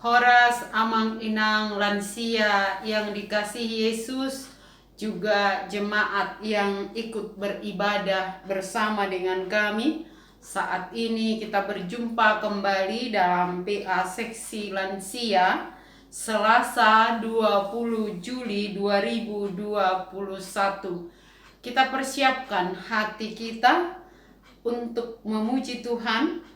Horas, Amang Inang, lansia yang dikasihi Yesus, juga jemaat yang ikut beribadah bersama dengan kami. Saat ini kita berjumpa kembali dalam PA Seksi Lansia Selasa 20 Juli 2021. Kita persiapkan hati kita untuk memuji Tuhan.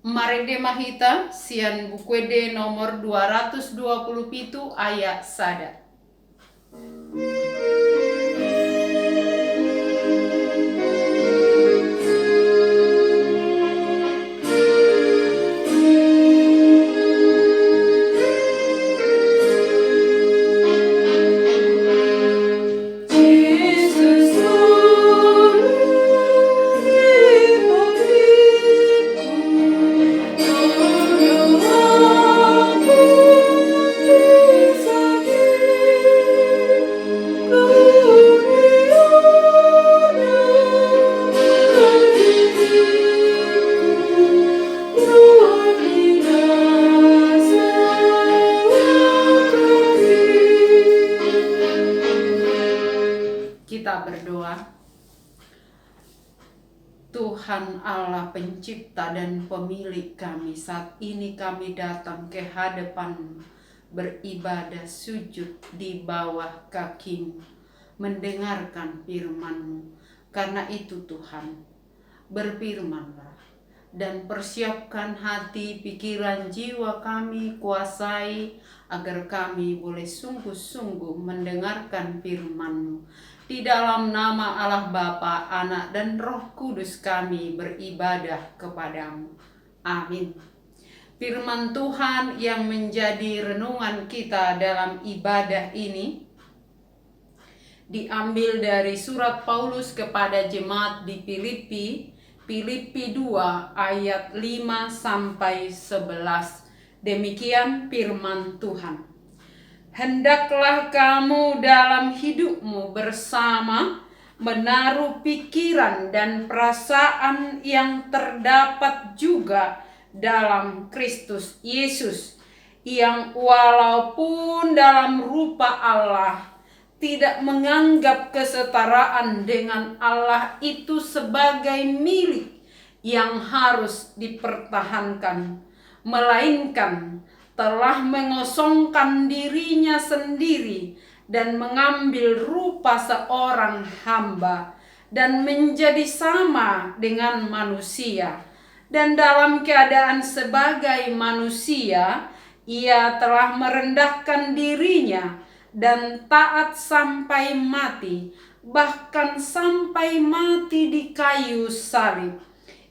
Marede Mahita Sian Bukwede nomor 227 ayat sada. Kita berdoa. Tuhan Allah pencipta dan pemilik kami, saat ini kami datang ke hadapan-Mu, beribadah sujud di bawah kaki-Mu, mendengarkan firman-Mu. Karena itu Tuhan, berfirmanlah dan persiapkan hati, pikiran, jiwa kami, kuasai agar kami boleh sungguh-sungguh mendengarkan firman-Mu. Di dalam nama Allah Bapa, Anak, dan Roh Kudus kami beribadah kepadamu. Amin. Firman Tuhan yang menjadi renungan kita dalam ibadah ini diambil dari surat Paulus kepada jemaat di Filipi 2 ayat 5 sampai 11. Demikian firman Tuhan. Hendaklah kamu dalam hidupmu bersama menaruh pikiran dan perasaan yang terdapat juga dalam Kristus Yesus, yang walaupun dalam rupa Allah tidak menganggap kesetaraan dengan Allah itu sebagai milik yang harus dipertahankan, melainkan telah mengosongkan dirinya sendiri dan mengambil rupa seorang hamba dan menjadi sama dengan manusia. Dan dalam keadaan sebagai manusia, ia telah merendahkan dirinya dan taat sampai mati, bahkan sampai mati di kayu salib.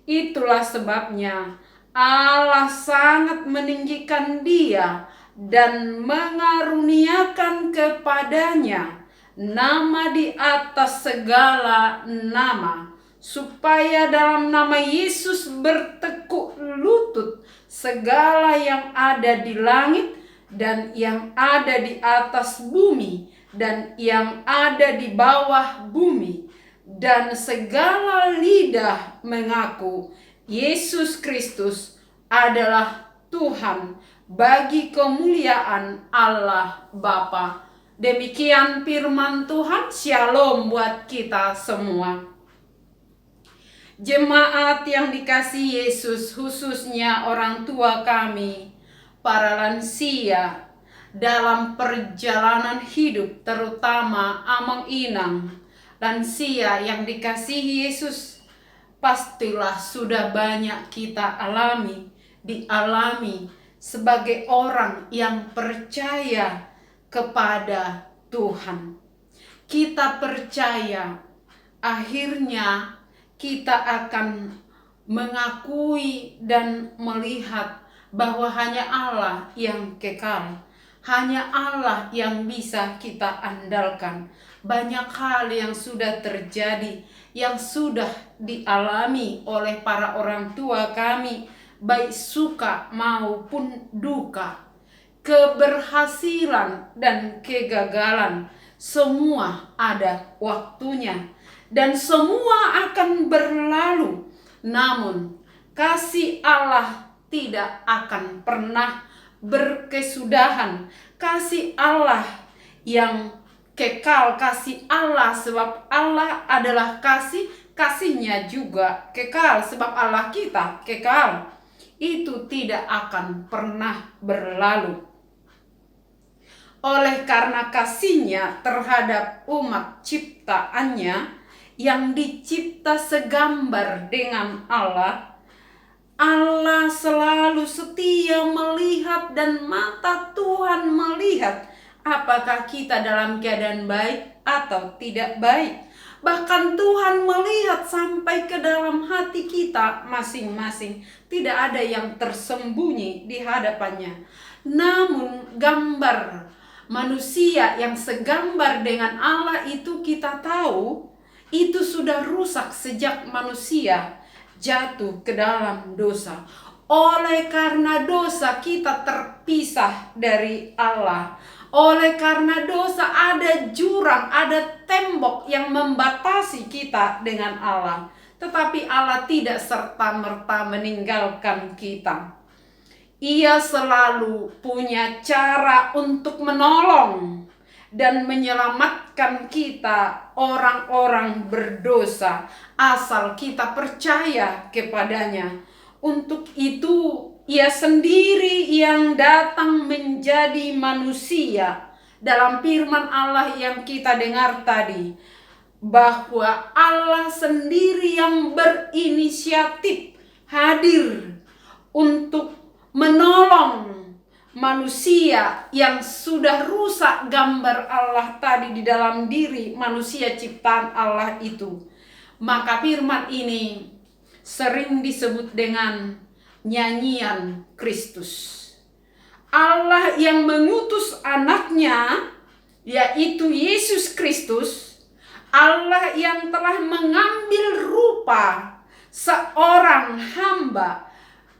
Itulah sebabnya Allah sangat meninggikan dia dan mengaruniakan kepadanya nama di atas segala nama, supaya dalam nama Yesus bertekuk lutut segala yang ada di langit dan yang ada di atas bumi dan yang ada di bawah bumi, dan segala lidah mengaku Yesus Kristus adalah Tuhan, bagi kemuliaan Allah Bapa. Demikian firman Tuhan. Shalom buat kita semua. Jemaat yang dikasihi Yesus, khususnya orang tua kami, para lansia dalam perjalanan hidup, terutama Amang Inang, lansia yang dikasihi Yesus, pastilah sudah banyak kita dialami sebagai orang yang percaya kepada Tuhan. Kita percaya akhirnya kita akan mengakui dan melihat bahwa hanya Allah yang kekal, hanya Allah yang bisa kita andalkan. Banyak hal yang sudah terjadi, yang sudah dialami oleh para orang tua kami, baik suka maupun duka, keberhasilan dan kegagalan, semua ada waktunya dan semua akan berlalu. Namun kasih Allah tidak akan pernah berkesudahan, kasih Allah yang kekal, kasih Allah sebab Allah adalah kasih, kasihnya juga kekal sebab Allah kita kekal. Itu tidak akan pernah berlalu. Oleh karena kasihnya terhadap umat ciptaannya yang dicipta segambar dengan Allah, Allah selalu setia melihat dan mata Tuhan melihat apakah kita dalam keadaan baik atau tidak baik. Bahkan Tuhan melihat sampai ke dalam hati kita masing-masing. Tidak ada yang tersembunyi di hadapannya. Namun gambar manusia yang segambar dengan Allah itu kita tahu itu sudah rusak sejak manusia jatuh ke dalam dosa. Oleh karena dosa kita terpisah dari Allah. Oleh karena dosa ada jurang, ada tembok yang membatasi kita dengan Allah. Tetapi Allah tidak serta-merta meninggalkan kita. Ia selalu punya cara untuk menolong dan menyelamatkan kita orang-orang berdosa asal kita percaya kepadanya. Untuk itu Ia sendiri yang datang menjadi manusia. Dalam firman Allah yang kita dengar tadi, bahwa Allah sendiri yang berinisiatif hadir untuk menolong manusia yang sudah rusak gambar Allah tadi di dalam diri manusia ciptaan Allah itu. Maka firman ini sering disebut dengan nyanyian Kristus. Allah yang mengutus anaknya, yaitu Yesus Kristus, Allah yang telah mengambil rupa seorang hamba,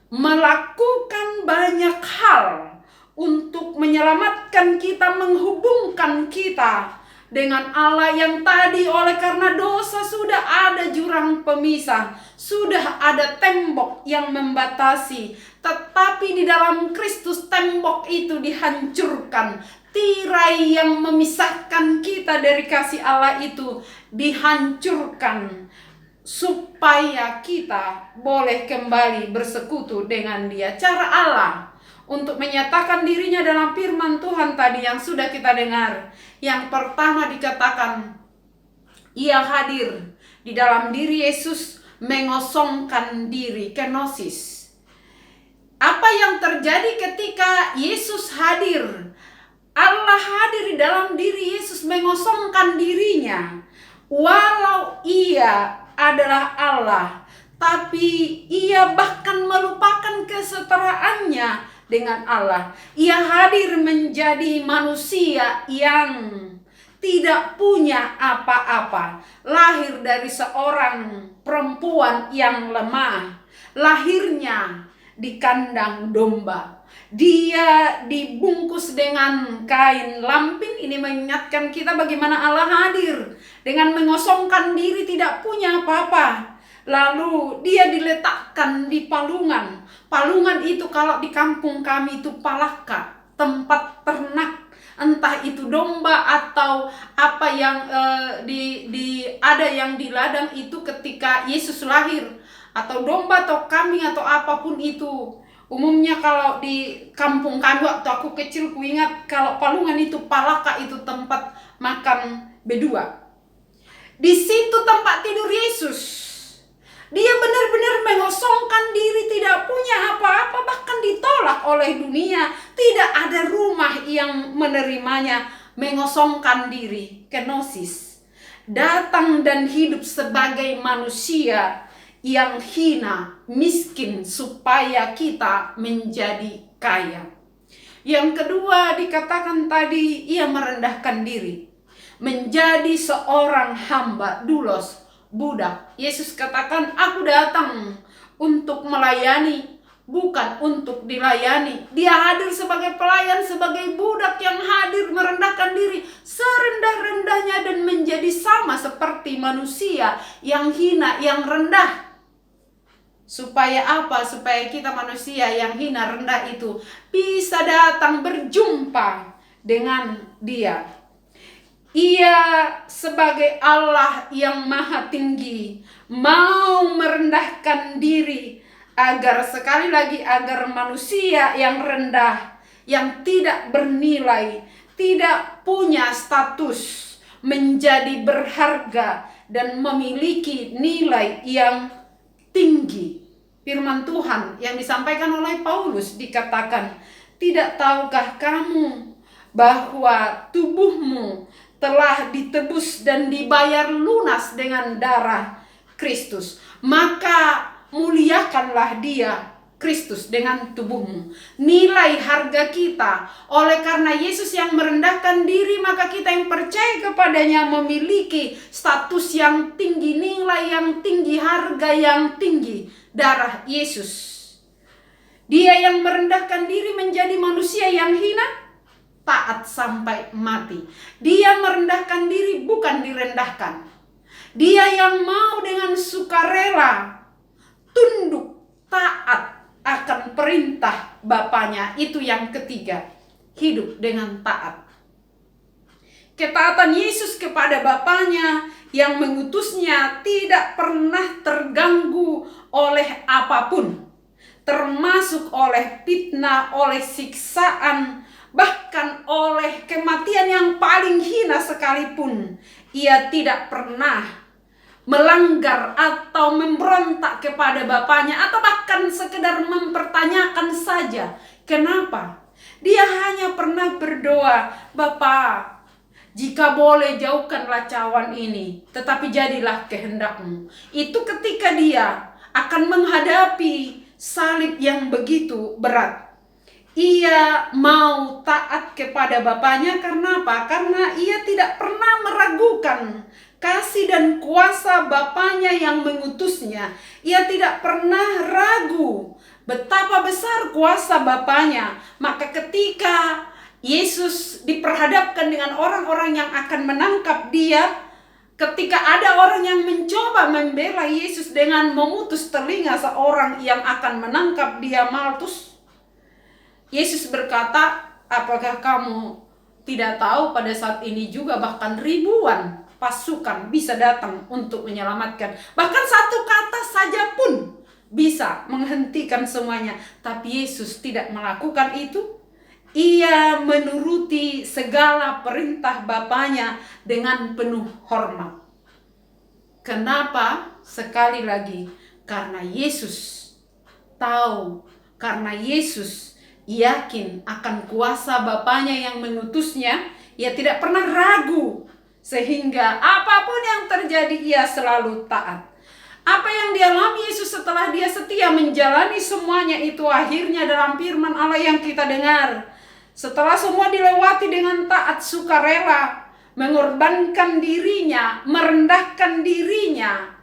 melakukan banyak hal untuk menyelamatkan kita, menghubungkan kita dengan Allah yang tadi oleh karena dosa sudah ada jurang pemisah, sudah ada tembok yang membatasi. Tetapi di dalam Kristus tembok itu dihancurkan. Tirai yang memisahkan kita dari kasih Allah itu dihancurkan, supaya kita boleh kembali bersekutu dengan Dia. Cara Allah untuk menyatakan dirinya dalam firman Tuhan tadi yang sudah kita dengar. Yang pertama dikatakan, Ia hadir di dalam diri Yesus, mengosongkan diri, kenosis. Apa yang terjadi ketika Yesus hadir? Allah hadir di dalam diri Yesus, mengosongkan dirinya. Walau Ia adalah Allah, tapi Ia bahkan melupakan kesetaraannya dengan Allah. Ia hadir menjadi manusia yang tidak punya apa-apa. Lahir dari seorang perempuan yang lemah. Lahirnya di kandang domba. Dia dibungkus dengan kain lampin. Ini mengingatkan kita bagaimana Allah hadir dengan mengosongkan diri, tidak punya apa-apa. Lalu dia diletakkan di palungan. Palungan itu kalau di kampung kami itu palaka, tempat ternak, entah itu domba atau apa yang ada yang di ladang itu ketika Yesus lahir, atau domba atau kambing atau apapun itu. Umumnya kalau di kampung kami waktu aku kecil, ku ingat kalau palungan itu palaka, itu tempat makan bedua. Di situ tempat tidur Yesus. Dia benar-benar mengosongkan diri, tidak punya apa-apa, bahkan ditolak oleh dunia. Tidak ada rumah yang menerimanya. Mengosongkan diri, kenosis. Datang dan hidup sebagai manusia yang hina, miskin, supaya kita menjadi kaya. Yang kedua dikatakan tadi, Ia merendahkan diri. Menjadi seorang hamba, doulos, budak. Yesus katakan, aku datang untuk melayani, bukan untuk dilayani. Dia hadir sebagai pelayan, sebagai budak yang hadir merendahkan diri serendah-rendahnya dan menjadi sama seperti manusia yang hina, yang rendah, Supaya apa? Supaya kita manusia yang hina rendah itu bisa datang berjumpa dengan Dia. Ia sebagai Allah yang maha tinggi mau merendahkan diri agar sekali lagi agar manusia yang rendah, yang tidak bernilai, tidak punya status, menjadi berharga dan memiliki nilai yang tinggi. Firman Tuhan yang disampaikan oleh Paulus dikatakan, tidak tahukah kamu bahwa tubuhmu telah ditebus dan dibayar lunas dengan darah Kristus? Maka muliakanlah Dia, Kristus, dengan tubuhmu. Nilai harga kita oleh karena Yesus yang merendahkan diri, maka kita yang percaya kepadanya memiliki status yang tinggi, nilai yang tinggi, harga yang tinggi. Darah Yesus. Dia yang merendahkan diri menjadi manusia yang hina, taat sampai mati. Dia merendahkan diri, bukan direndahkan. Dia yang mau dengan sukarela tunduk taat akan perintah Bapaknya. Itu yang ketiga, hidup dengan taat. Ketaatan Yesus kepada Bapaknya yang mengutusnya tidak pernah terganggu oleh apapun, termasuk oleh fitnah, oleh siksaan, bahkan oleh kematian yang paling hina sekalipun. Ia tidak pernah melanggar atau memberontak kepada Bapaknya, atau bahkan sekedar mempertanyakan saja. Kenapa? Dia hanya pernah berdoa, Bapa, jika boleh jauhkanlah cawan ini, tetapi jadilah kehendak-Mu. Itu ketika dia akan menghadapi salib yang begitu berat. Ia mau taat kepada Bapaknya karena apa? Karena ia tidak pernah meragukan kasih dan kuasa Bapaknya yang mengutusnya. Ia tidak pernah ragu betapa besar kuasa Bapaknya. Maka ketika Yesus diperhadapkan dengan orang-orang yang akan menangkap Dia, ketika ada orang yang mencoba membela Yesus dengan memutus telinga seorang yang akan menangkap Dia, Malkus, Yesus berkata, apakah kamu tidak tahu pada saat ini juga bahkan ribuan pasukan bisa datang untuk menyelamatkan. Bahkan satu kata saja pun bisa menghentikan semuanya. Tapi Yesus tidak melakukan itu. Ia menuruti segala perintah Bapaknya dengan penuh hormat. Kenapa? Sekali lagi, karena Yesus tahu, karena Yesus yakin akan kuasa Bapaknya yang mengutusnya. Ia tidak pernah ragu, sehingga apapun yang terjadi ia selalu taat. Apa yang dialami Yesus setelah dia setia menjalani semuanya itu akhirnya dalam firman Allah yang kita dengar. Setelah semua dilewati dengan taat sukarela, mengorbankan dirinya, merendahkan dirinya,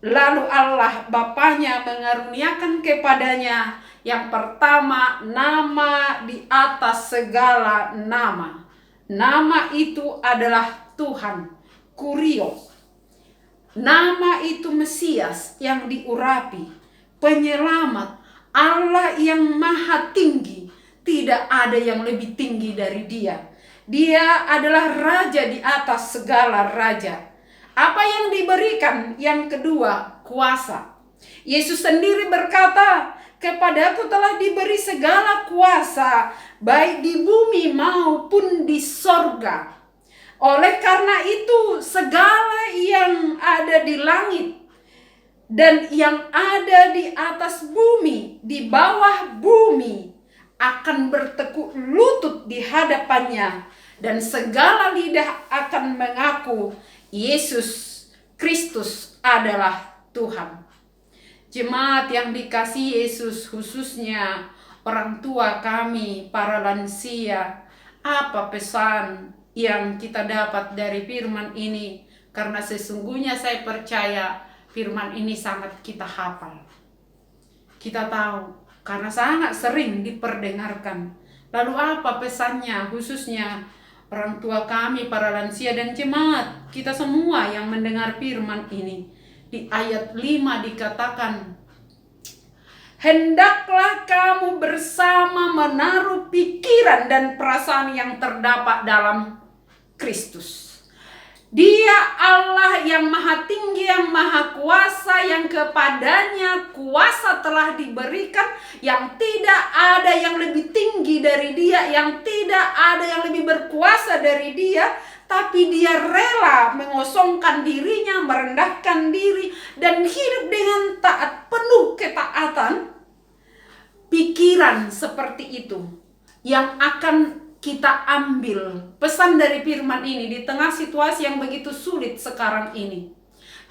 lalu Allah Bapaknya mengaruniakan kepadanya yang pertama nama di atas segala nama. Nama itu adalah Tuhan, Kurios. Nama itu Mesias yang diurapi, penyelamat, Allah yang maha tinggi. Tidak ada yang lebih tinggi dari Dia. Dia adalah raja di atas segala raja. Apa yang diberikan? Yang kedua, kuasa. Yesus sendiri berkata, kepadaku telah diberi segala kuasa, baik di bumi maupun di sorga. Oleh karena itu, segala yang ada di langit dan yang ada di atas bumi, di bawah bumi, akan bertekuk lutut di hadapannya, dan segala lidah akan mengaku Yesus Kristus adalah Tuhan. Jemaat yang dikasihi Yesus, khususnya orang tua kami, para lansia, apa pesan yang kita dapat dari firman ini? Karena sesungguhnya saya percaya firman ini sangat kita hafal. Kita tahu karena sangat sering diperdengarkan. Lalu apa pesannya, khususnya orang tua kami, para lansia dan jemaat, kita semua yang mendengar firman ini? Di ayat 5 dikatakan, Hendaklah kamu bersama menaruh pikiran dan perasaan yang terdapat dalam Kristus. Dia Allah yang maha tinggi, yang maha kuasa, yang kepadanya kuasa telah diberikan, yang tidak ada yang lebih tinggi dari dia, yang tidak ada yang lebih berkuasa dari dia, tapi dia rela mengosongkan dirinya, merendahkan diri, dan hidup dengan taat, penuh ketaatan. Pikiran seperti itu yang akan kita ambil pesan dari firman ini di tengah situasi yang begitu sulit sekarang ini.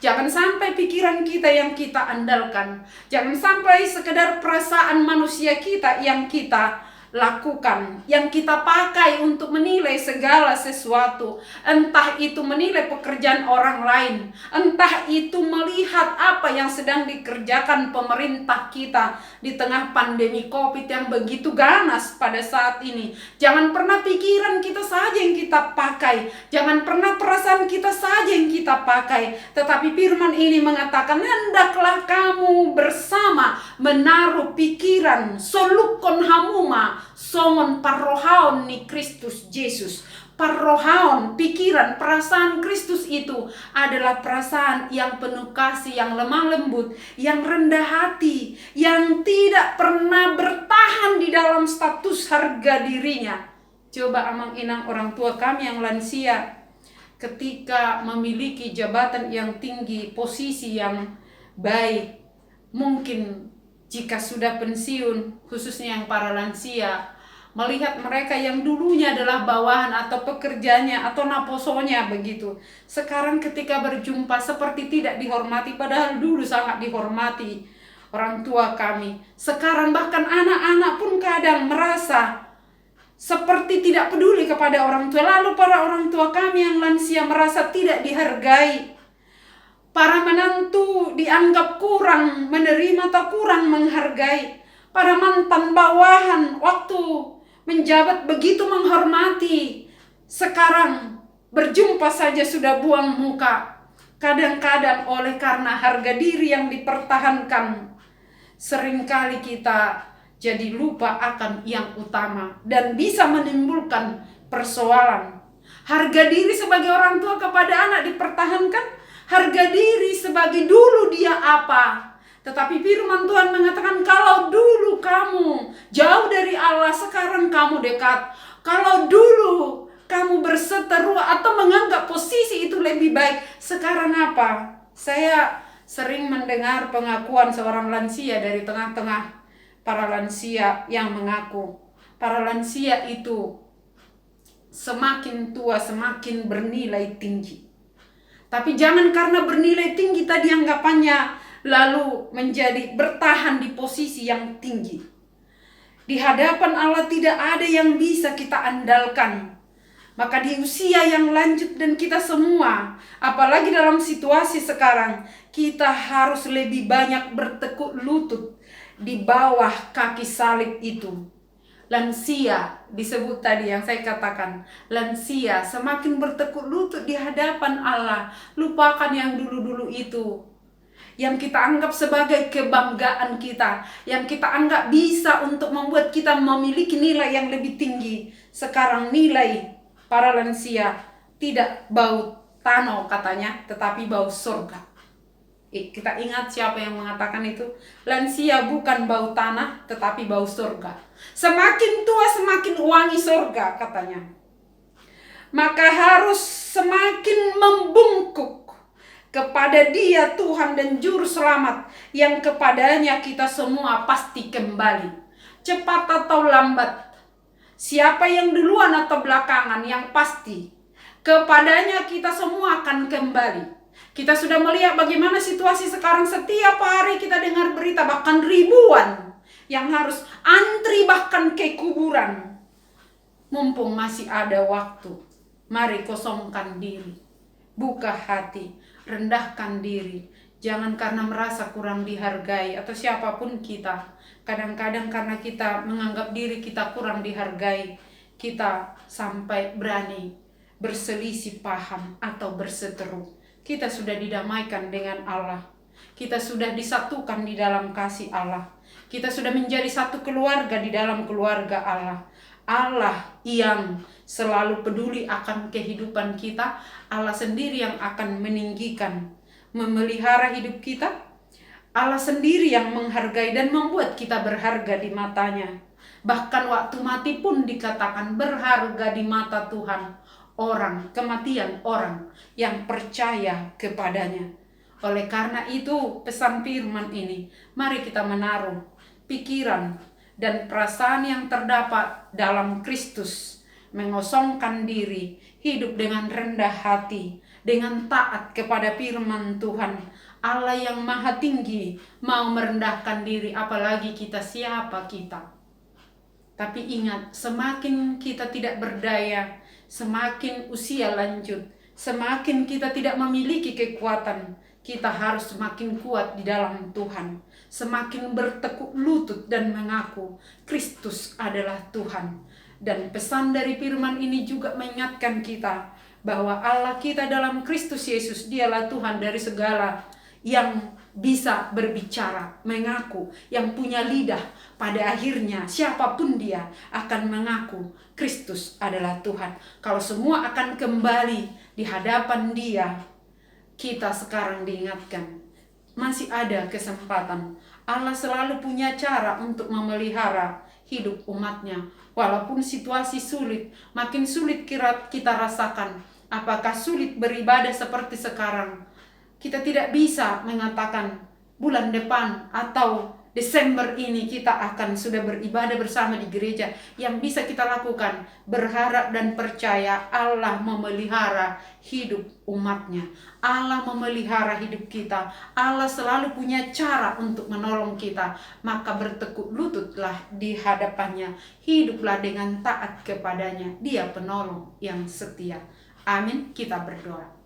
Jangan sampai pikiran kita yang kita andalkan, jangan sampai sekedar perasaan manusia kita yang kita lakukan, yang kita pakai untuk menilai segala sesuatu. Entah itu menilai pekerjaan orang lain, entah itu melihat apa yang sedang dikerjakan pemerintah kita di tengah pandemi COVID yang begitu ganas pada saat ini. Jangan pernah pikiran kita saja yang kita pakai, jangan pernah perasaan kita saja yang kita pakai. Tetapi firman ini mengatakan, hendaklah kamu bersama menaruh pikiran solukon hamuma songon parrohaon ni Kristus Yesus. Parrohaon, pikiran, perasaan Kristus itu adalah perasaan yang penuh kasih, yang lemah lembut, yang rendah hati, yang tidak pernah bertahan di dalam status harga dirinya. Coba amang-inang orang tua kami yang lansia, ketika memiliki jabatan yang tinggi, posisi yang baik, mungkin jika sudah pensiun, khususnya yang para lansia, melihat mereka yang dulunya adalah bawahan atau pekerjanya atau naposonya begitu, sekarang ketika berjumpa seperti tidak dihormati, padahal dulu sangat dihormati orang tua kami. Sekarang bahkan anak-anak pun kadang merasa seperti tidak peduli kepada orang tua. Lalu para orang tua kami yang lansia merasa tidak dihargai. Para menantu dianggap kurang menerima atau kurang menghargai. Para mantan bawahan waktu menjabat begitu menghormati, sekarang berjumpa saja sudah buang muka. Kadang-kadang oleh karena harga diri yang dipertahankan, seringkali kita jadi lupa akan yang utama dan bisa menimbulkan persoalan. Harga diri sebagai orang tua kepada anak dipertahankan, harga diri sebagai dulu dia apa. Tetapi firman Tuhan mengatakan, kalau dulu kamu jauh dari Allah, sekarang kamu dekat. Kalau dulu kamu berseteru atau menganggap posisi itu lebih baik, sekarang apa? Saya sering mendengar pengakuan seorang lansia dari tengah-tengah para lansia yang mengaku, para lansia itu semakin tua semakin bernilai tinggi. Tapi jangan karena bernilai tinggi tadi anggapannya lalu menjadi bertahan di posisi yang tinggi. Di hadapan Allah tidak ada yang bisa kita andalkan. Maka di usia yang lanjut dan kita semua, apalagi dalam situasi sekarang, kita harus lebih banyak bertekuk lutut di bawah kaki salib itu. Lansia disebut tadi yang saya katakan, lansia semakin bertekuk lutut di hadapan Allah. Lupakan yang dulu-dulu itu, yang kita anggap sebagai kebanggaan kita, yang kita anggap bisa untuk membuat kita memiliki nilai yang lebih tinggi. Sekarang nilai para lansia tidak bau tanah katanya, tetapi bau surga. Kita ingat siapa yang mengatakan itu? Lansia bukan bau tanah, tetapi bau surga. Semakin tua semakin wangi surga katanya. Maka harus semakin membungkuk kepada Dia Tuhan dan Juru Selamat, yang kepadanya kita semua pasti kembali. Cepat atau lambat, siapa yang duluan atau belakangan, yang pasti kepadanya kita semua akan kembali. Kita sudah melihat bagaimana situasi sekarang. Setiap hari kita dengar berita, bahkan ribuan yang harus antri bahkan ke kuburan. Mumpung masih ada waktu, mari kosongkan diri, buka hati, rendahkan diri. Jangan karena merasa kurang dihargai atau siapapun kita. Kadang-kadang karena kita menganggap diri kita kurang dihargai, kita sampai berani berselisih paham atau berseteru. Kita sudah didamaikan dengan Allah. Kita sudah disatukan di dalam kasih Allah. Kita sudah menjadi satu keluarga di dalam keluarga Allah. Allah yang selalu peduli akan kehidupan kita. Allah sendiri yang akan meninggikan, memelihara hidup kita. Allah sendiri yang menghargai dan membuat kita berharga di matanya. Bahkan waktu mati pun dikatakan berharga di mata Tuhan. Kematian orang yang percaya kepadanya. Oleh karena itu pesan firman ini, mari kita menaruh pikiran dan perasaan yang terdapat dalam Kristus, mengosongkan diri, hidup dengan rendah hati, dengan taat kepada firman Tuhan. Allah yang maha tinggi mau merendahkan diri, apalagi siapa kita. Tapi ingat, semakin kita tidak berdaya, semakin usia lanjut, semakin kita tidak memiliki kekuatan, kita harus semakin kuat di dalam Tuhan. Semakin bertekuk lutut dan mengaku Kristus adalah Tuhan. Dan pesan dari firman ini juga mengingatkan kita bahwa Allah kita dalam Kristus Yesus, dialah Tuhan dari segala, yang bisa berbicara, mengaku, yang punya lidah. Pada akhirnya siapapun dia akan mengaku Kristus adalah Tuhan. Kalau semua akan kembali di hadapan dia, kita sekarang diingatkan masih ada kesempatan. Allah selalu punya cara untuk memelihara hidup umatnya. Walaupun situasi sulit, makin sulit kita rasakan. Apakah sulit beribadah seperti sekarang? Kita tidak bisa mengatakan bulan depan atau Desember ini kita akan sudah beribadah bersama di gereja. Yang bisa kita lakukan, berharap dan percaya Allah memelihara hidup umatnya. Allah memelihara hidup kita. Allah selalu punya cara untuk menolong kita. Maka bertekuk lututlah di hadapannya. Hiduplah dengan taat kepadanya. Dia penolong yang setia. Amin. Kita berdoa.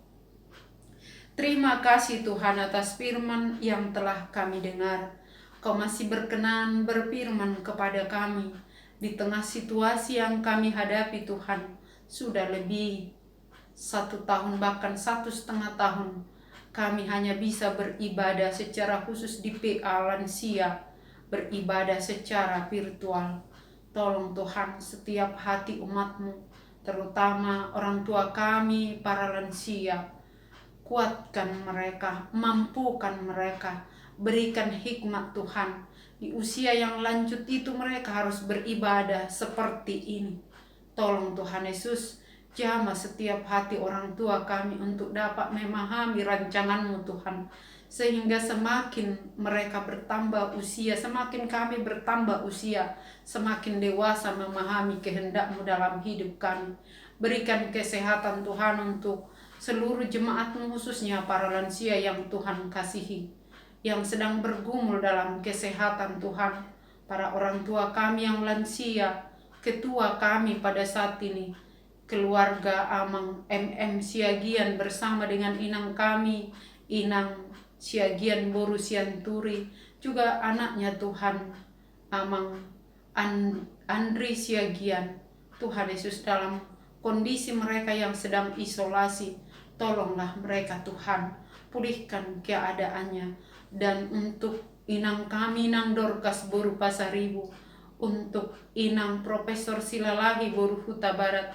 Terima kasih Tuhan atas firman yang telah kami dengar. Kau masih berkenan berfirman kepada kami di tengah situasi yang kami hadapi Tuhan. Sudah lebih 1 tahun, bahkan 1,5 tahun kami hanya bisa beribadah secara khusus di PA lansia, beribadah secara virtual. Tolong Tuhan setiap hati umat-Mu, terutama orang tua kami, para lansia, kuatkan mereka, mampukan mereka, berikan hikmat Tuhan. Di usia yang lanjut itu mereka harus beribadah seperti ini. Tolong Tuhan Yesus, jamah setiap hati orang tua kami untuk dapat memahami rancangan-Mu Tuhan. Sehingga semakin mereka bertambah usia, semakin kami bertambah usia, semakin dewasa memahami kehendak-Mu dalam hidup kami. Berikan kesehatan Tuhan untuk seluruh jemaat-Mu, khususnya para lansia yang Tuhan kasihi, yang sedang bergumul dalam kesehatan Tuhan. Para orang tua kami yang lansia, ketua kami pada saat ini, keluarga Amang MM Siagian bersama dengan inang kami, Inang Siagian Boru Sianturi, juga anaknya Tuhan, Amang Andri Siagian. Tuhan Yesus, dalam kondisi mereka yang sedang isolasi, tolonglah mereka Tuhan, pulihkan keadaannya. Dan untuk inang kami, Inang Dorcas Boru Pasaribu, untuk inang Profesor Silalahi Boru Huta Barat,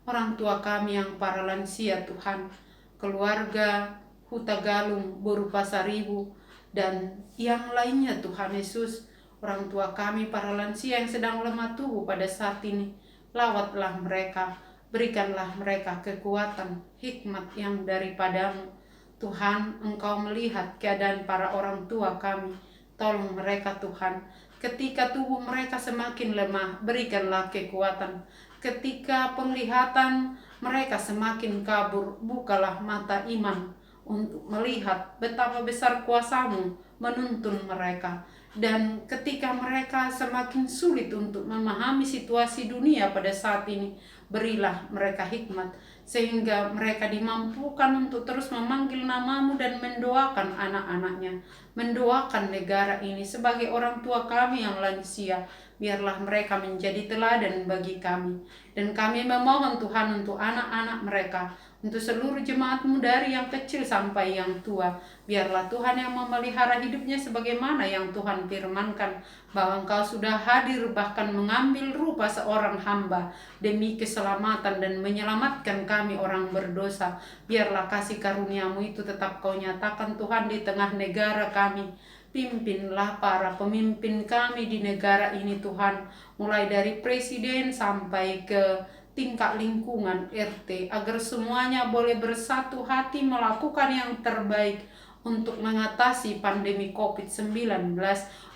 orang tua kami yang para lansia Tuhan, keluarga Huta Galung Boru Pasaribu, dan yang lainnya Tuhan Yesus, orang tua kami para lansia yang sedang lemah tubuh pada saat ini, lawatlah mereka, berikanlah mereka kekuatan, hikmat yang daripada-Mu. Tuhan, Engkau melihat keadaan para orang tua kami. Tolong mereka Tuhan. Ketika tubuh mereka semakin lemah, berikanlah kekuatan. Ketika penglihatan mereka semakin kabur, bukalah mata iman untuk melihat betapa besar kuasa-Mu menuntun mereka. Dan ketika mereka semakin sulit untuk memahami situasi dunia pada saat ini, berilah mereka hikmat, sehingga mereka dimampukan untuk terus memanggil nama-Mu dan mendoakan anak-anaknya, mendoakan negara ini. Sebagai orang tua kami yang lansia, biarlah mereka menjadi teladan bagi kami. Dan kami memohon Tuhan untuk anak-anak mereka, untuk seluruh jemaat-Mu dari yang kecil sampai yang tua. Biarlah Tuhan yang memelihara hidupnya sebagaimana yang Tuhan firmankan, bahwa Engkau sudah hadir bahkan mengambil rupa seorang hamba demi keselamatan dan menyelamatkan kami orang berdosa. Biarlah kasih karunia-Mu itu tetap Kau nyatakan Tuhan di tengah negara kami. Pimpinlah para pemimpin kami di negara ini Tuhan, mulai dari presiden sampai ke tingkat lingkungan RT, agar semuanya boleh bersatu hati melakukan yang terbaik untuk mengatasi pandemi COVID-19,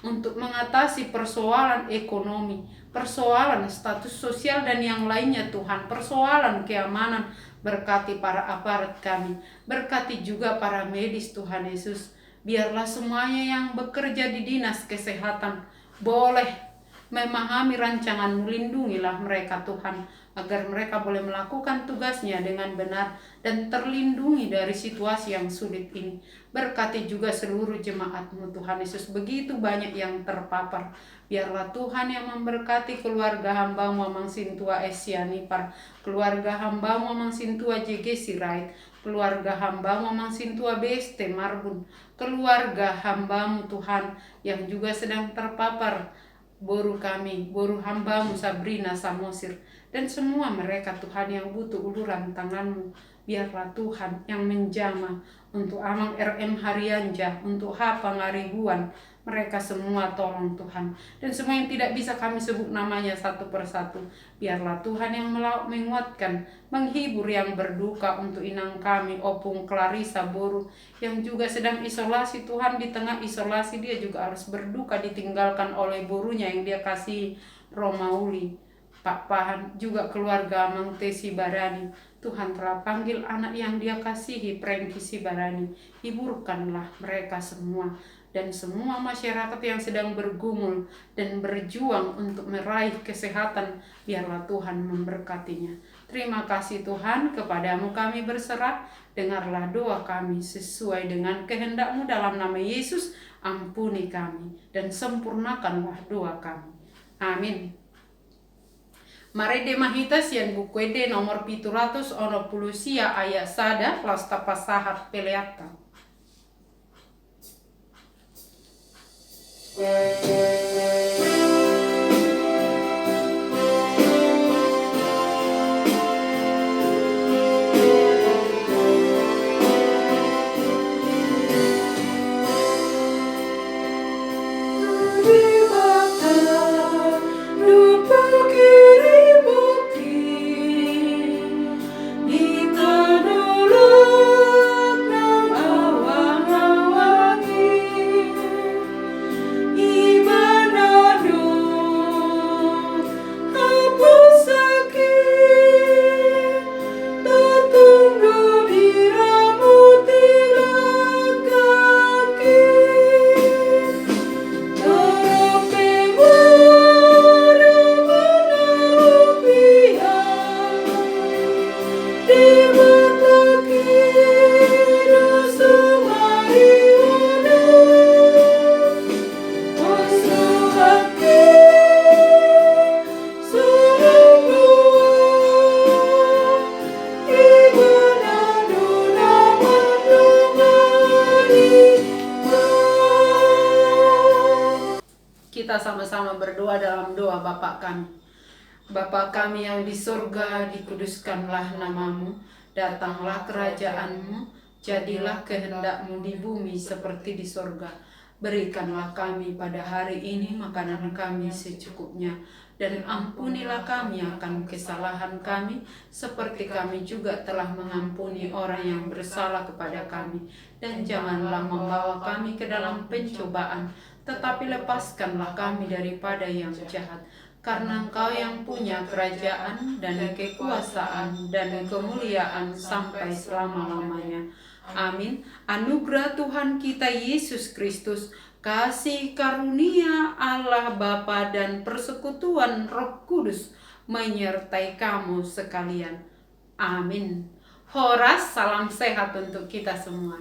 untuk mengatasi persoalan ekonomi, persoalan status sosial dan yang lainnya Tuhan, persoalan keamanan. Berkati para aparat kami, berkati juga para medis Tuhan Yesus. Biarlah semuanya yang bekerja di dinas kesehatan boleh memahami rancangan-Mu. Lindungilah mereka Tuhan, agar mereka boleh melakukan tugasnya dengan benar dan terlindungi dari situasi yang sulit ini. Berkati juga seluruh jemaat-Mu Tuhan Yesus, begitu banyak yang terpapar. Biarlah Tuhan yang memberkati keluarga hamba-Mu Amang Sintua Esianipar, keluarga hamba-Mu Amang Sintua JG Sirait, keluarga hamba-Mu Amang Sintua BST Marbun, keluarga hamba-Mu Tuhan yang juga sedang terpapar, boru kami, boru hamba-Mu Sabrina Samosir, dan semua mereka Tuhan yang butuh uluran tangan-Mu. Biarlah Tuhan yang menjamah untuk Amang RM Harianja, untuk Hapa Ngaribuan, mereka semua tolong Tuhan. Dan semua yang tidak bisa kami sebut namanya satu persatu, biarlah Tuhan yang menguatkan, menghibur yang berduka untuk inang kami Opung Clarissa Boru, yang juga sedang isolasi Tuhan. Di tengah isolasi dia juga harus berduka ditinggalkan oleh borunya yang dia kasih, Romauli. Pak Pahan, juga keluarga Mang Tesi Barani, Tuhan telah panggil anak yang dia kasihi, Prengki Sibarani. Hiburkanlah mereka semua dan semua masyarakat yang sedang bergumul dan berjuang untuk meraih kesehatan. Biarlah Tuhan memberkatinya. Terima kasih Tuhan, kepadamu kami berserah. Dengarlah doa kami sesuai dengan kehendak-Mu dalam nama Yesus. Ampuni kami dan sempurnakanlah doa kami. Amin. Mari de mahita sian buku de nomor 700 sia ayat sada lasta pasahat peleata. Kita sama-sama berdoa dalam doa Bapa kami. Bapa kami yang di surga, dikuduskanlah nama-Mu, datanglah kerajaan-Mu, jadilah kehendak-Mu di bumi seperti di surga. Berikanlah kami pada hari ini makanan kami secukupnya, dan ampunilah kami akan kesalahan kami, seperti kami juga telah mengampuni orang yang bersalah kepada kami. Dan janganlah membawa kami ke dalam pencobaan, tetapi lepaskanlah kami daripada yang jahat. Karena Engkau yang punya kerajaan dan kekuasaan dan kemuliaan sampai selama-lamanya. Amin. Anugerah Tuhan kita Yesus Kristus, kasih karunia Allah Bapa dan persekutuan Roh Kudus menyertai kamu sekalian. Amin. Horas, salam sehat untuk kita semua.